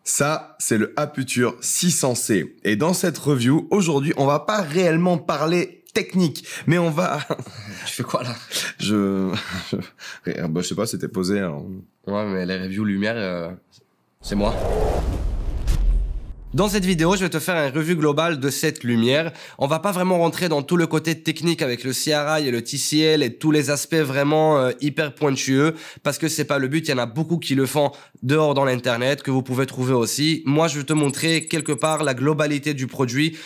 Ça, c'est le Aputure 600C. Et dans cette review, aujourd'hui, on va pas réellement parler technique, mais on va... Tu fais quoi là? Je sais pas, c'était posé. Alors... Ouais, mais les reviews lumière, c'est moi. Dans cette vidéo, je vais te faire un review global de cette lumière. On va pas vraiment rentrer dans tout le côté technique avec le CRI et le TCL et tous les aspects vraiment hyper pointueux parce que c'est pas le but. Il y en a beaucoup qui le font dehors dans l'internet que vous pouvez trouver aussi. Moi, je vais te montrer quelque part la globalité du produit,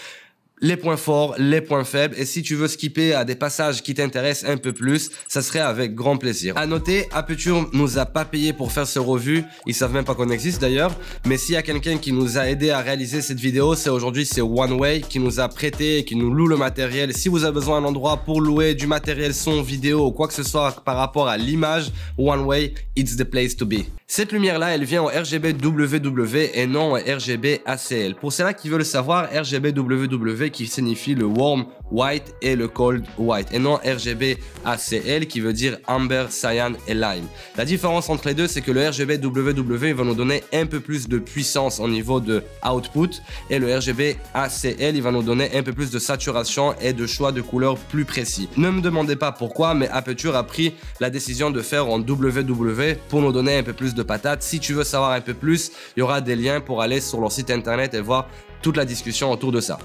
les points forts, les points faibles, et si tu veux skipper à des passages qui t'intéressent un peu plus, ça serait avec grand plaisir. À noter, Aputure nous a pas payé pour faire ce revue, ils savent même pas qu'on existe d'ailleurs, mais s'il y a quelqu'un qui nous a aidé à réaliser cette vidéo, c'est OneWay qui nous a prêté et qui nous loue le matériel. Si vous avez besoin d'un endroit pour louer du matériel son, vidéo ou quoi que ce soit par rapport à l'image, OneWay, it's the place to be. Cette lumière-là, elle vient en RGB WW et non en RGB ACL. Pour ceux-là qui veulent savoir, RGB WW qui signifie le warm white et le cold white et non RGB ACL qui veut dire amber, cyan et lime. La différence entre les deux, c'est que le RGB WW va nous donner un peu plus de puissance au niveau de output et le RGB ACL il va nous donner un peu plus de saturation et de choix de couleurs plus précis. Ne me demandez pas pourquoi, mais Aputure a pris la décision de faire en WW pour nous donner un peu plus de patates. Si tu veux savoir un peu plus, il y aura des liens pour aller sur leur site internet et voir toute la discussion autour de ça.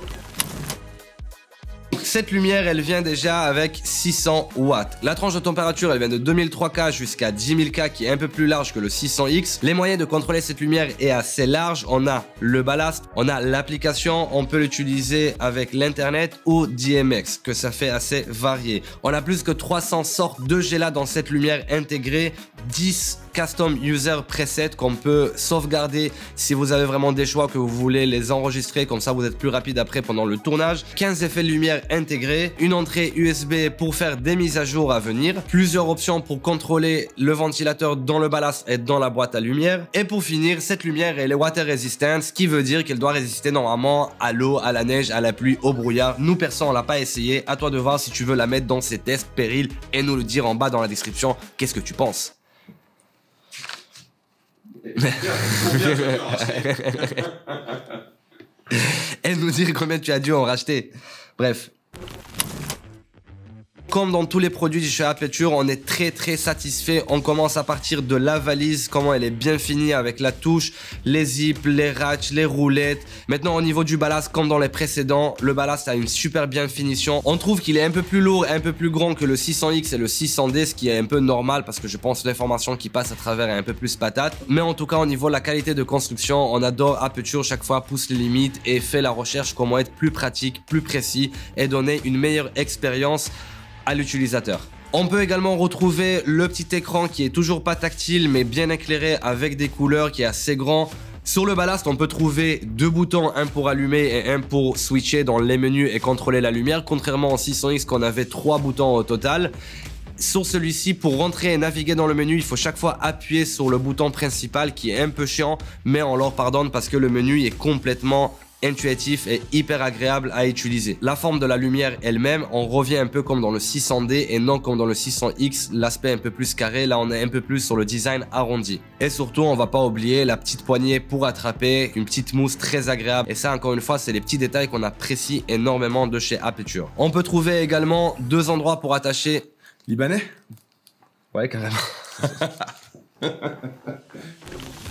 Cette lumière, elle vient déjà avec 600 watts. La tranche de température, elle vient de 2003K jusqu'à 10 000K qui est un peu plus large que le 600X. Les moyens de contrôler cette lumière est assez large. On a le ballast, on a l'application, on peut l'utiliser avec l'internet ou DMX, que ça fait assez varié. On a plus que 300 sortes de GLA dans cette lumière intégrée, 10 custom user presets qu'on peut sauvegarder si vous avez vraiment des choix que vous voulez les enregistrer, comme ça vous êtes plus rapide après pendant le tournage. 15 effets de lumière intégrés, une entrée USB pour faire des mises à jour à venir, plusieurs options pour contrôler le ventilateur dans le ballast et dans la boîte à lumière. Et pour finir, cette lumière elle est water resistant, ce qui veut dire qu'elle doit résister normalement à l'eau, à la neige, à la pluie, au brouillard. Nous personne on l'a pas essayé, à toi de voir si tu veux la mettre dans ces tests périls et nous le dire en bas dans la description qu'est-ce que tu penses. Et nous dire combien tu as dû en racheter. Bref. Comme dans tous les produits de chez Aputure, on est très satisfait. On commence à partir de la valise, comment elle est bien finie avec la touche, les zips, les ratchs, les roulettes. Maintenant au niveau du ballast, comme dans les précédents, le ballast a une super bien finition. On trouve qu'il est un peu plus lourd, un peu plus grand que le 600X et le 600D, ce qui est un peu normal parce que je pense que l'information qui passe à travers est un peu plus patate. Mais en tout cas au niveau de la qualité de construction, on adore Aputure, chaque fois pousse les limites et fait la recherche comment être plus pratique, plus précis et donner une meilleure expérience à l'utilisateur. On peut également retrouver le petit écran qui est toujours pas tactile mais bien éclairé avec des couleurs qui est assez grand. Sur le ballast, on peut trouver deux boutons, un pour allumer et un pour switcher dans les menus et contrôler la lumière, contrairement au 600X qu'on avait 3 boutons au total. Sur celui-ci, pour rentrer et naviguer dans le menu, il faut chaque fois appuyer sur le bouton principal qui est un peu chiant, mais on leur pardonne parce que le menu est complètement intuitif et hyper agréable à utiliser. La forme de la lumière elle-même, on revient un peu comme dans le 600D et non comme dans le 600X, l'aspect un peu plus carré, là on est un peu plus sur le design arrondi. Et surtout, on va pas oublier la petite poignée pour attraper, une petite mousse très agréable. Et ça, encore une fois, c'est les petits détails qu'on apprécie énormément de chez Aputure. On peut trouver également deux endroits pour attacher... Libanais? Ouais, carrément.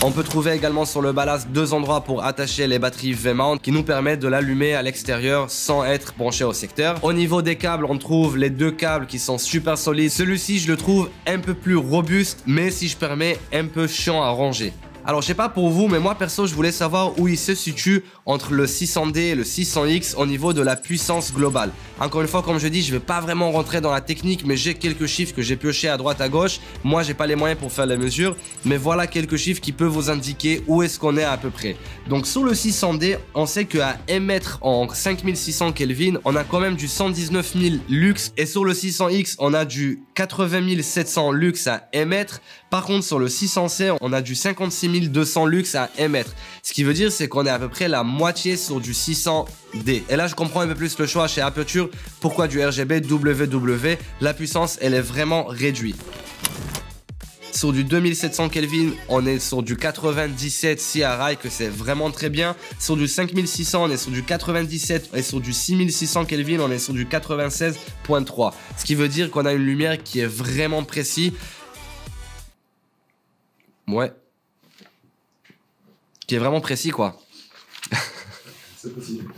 On peut trouver également sur le ballast deux endroits pour attacher les batteries V-mount qui nous permettent de l'allumer à l'extérieur sans être branché au secteur. Au niveau des câbles, on trouve les deux câbles qui sont super solides. Celui-ci, je le trouve un peu plus robuste, mais si je permets, un peu chiant à ranger. Alors je sais pas pour vous, mais moi perso je voulais savoir où il se situe entre le 600D et le 600X au niveau de la puissance globale. Encore une fois, comme je dis, je vais pas vraiment rentrer dans la technique, mais j'ai quelques chiffres que j'ai piochés à droite à gauche. Moi j'ai pas les moyens pour faire les mesures, mais voilà quelques chiffres qui peuvent vous indiquer où est-ce qu'on est à peu près. Donc sur le 600D, on sait qu'à émettre en 5600 Kelvin, on a quand même du 119 000 lux, et sur le 600X, on a du 80 700 lux à émettre. Par contre, sur le 600C, on a du 56 200 lux à émettre. Ce qui veut dire, c'est qu'on est à peu près la moitié sur du 600D. Et là, je comprends un peu plus le choix chez Aputure. Pourquoi du RGB WW? La puissance, elle est vraiment réduite. Sur du 2700 Kelvin, on est sur du 97 CRI, que c'est vraiment très bien. Sur du 5600, on est sur du 97, et sur du 6600 Kelvin, on est sur du 96.3. Ce qui veut dire qu'on a une lumière qui est vraiment précise. Ouais. Qui est vraiment précis, quoi. C'est possible.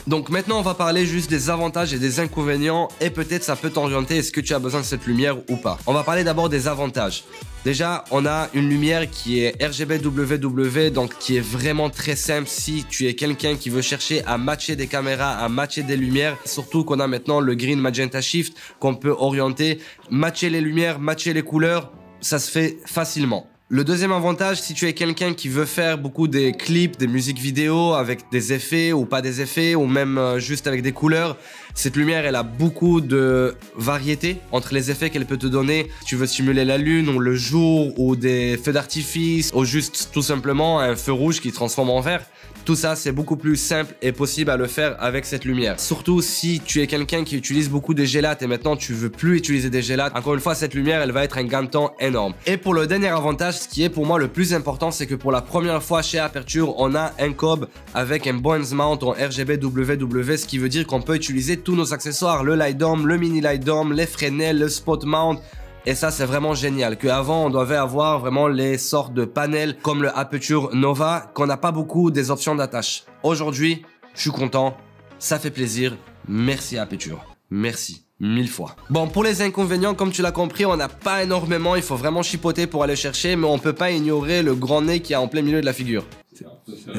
Donc maintenant, on va parler juste des avantages et des inconvénients, et peut-être ça peut t'orienter, est-ce que tu as besoin de cette lumière ou pas. On va parler d'abord des avantages. Déjà, on a une lumière qui est RGB-WW, donc qui est vraiment très simple si tu es quelqu'un qui veut chercher à matcher des caméras, à matcher des lumières. Surtout qu'on a maintenant le Green Magenta Shift qu'on peut orienter, matcher les lumières, matcher les couleurs, ça se fait facilement. Le deuxième avantage, si tu es quelqu'un qui veut faire beaucoup des clips, des musiques vidéo avec des effets ou pas des effets ou même juste avec des couleurs, cette lumière elle a beaucoup de variété entre les effets qu'elle peut te donner. Si tu veux simuler la lune ou le jour ou des feux d'artifice ou juste tout simplement un feu rouge qui transforme en vert. Tout ça, c'est beaucoup plus simple et possible à le faire avec cette lumière. Surtout si tu es quelqu'un qui utilise beaucoup des gélates et maintenant tu veux plus utiliser des gélates. Encore une fois, cette lumière, elle va être un gain de temps énorme. Et pour le dernier avantage, ce qui est pour moi le plus important, c'est que pour la première fois chez Aputure, on a un cob avec un Bonds Mount en RGB-WW, ce qui veut dire qu'on peut utiliser tous nos accessoires, le light dome, le mini light dome, les Fresnel, le spot mount. Et ça, c'est vraiment génial. Qu'avant, on devait avoir vraiment les sortes de panels comme le Aputure Nova, qu'on n'a pas beaucoup des options d'attache. Aujourd'hui, je suis content. Ça fait plaisir. Merci Aputure. Merci. 1000 fois. Bon, pour les inconvénients, comme tu l'as compris, on n'a pas énormément. Il faut vraiment chipoter pour aller chercher, mais on peut pas ignorer le grand nez qui est en plein milieu de la figure.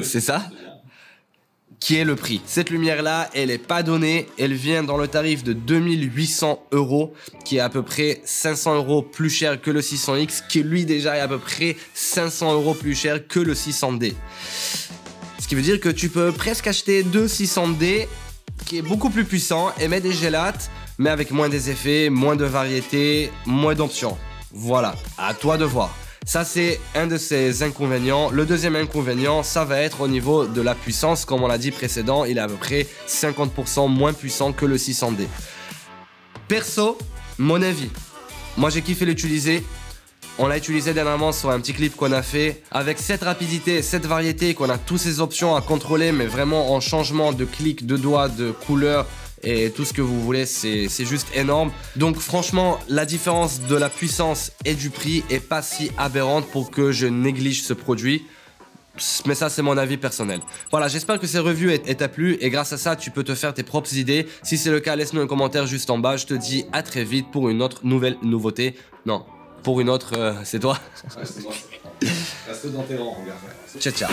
C'est ça ? Qui est le prix. Cette lumière-là, elle est pas donnée. Elle vient dans le tarif de 2800 €, qui est à peu près 500 € plus cher que le 600X, qui lui déjà est à peu près 500 € plus cher que le 600D. Ce qui veut dire que tu peux presque acheter deux 600D, qui est beaucoup plus puissant, et mettre des gélates, mais avec moins des effets, moins de variété, moins d'options. Voilà, à toi de voir. Ça, c'est un de ses inconvénients. Le deuxième inconvénient, ça va être au niveau de la puissance. Comme on l'a dit précédent, il est à peu près 50% moins puissant que le 600D. Perso, mon avis. Moi, j'ai kiffé l'utiliser. On l'a utilisé dernièrement sur un petit clip qu'on a fait. Avec cette rapidité, cette variété, qu'on a toutes ces options à contrôler, mais vraiment en changement de clic, de doigts, de couleur et tout ce que vous voulez, c'est juste énorme. Donc franchement, la différence de la puissance et du prix est pas si aberrante pour que je néglige ce produit. Mais ça, c'est mon avis personnel. Voilà, j'espère que ces reviews t'a plu et grâce à ça, tu peux te faire tes propres idées. Si c'est le cas, laisse-nous un commentaire juste en bas. Je te dis à très vite pour une autre nouvelle nouveauté. Non, pour une autre, c'est toi. Ouais, c'est moi. Reste dans tes rangs, regarde. Ciao, ciao.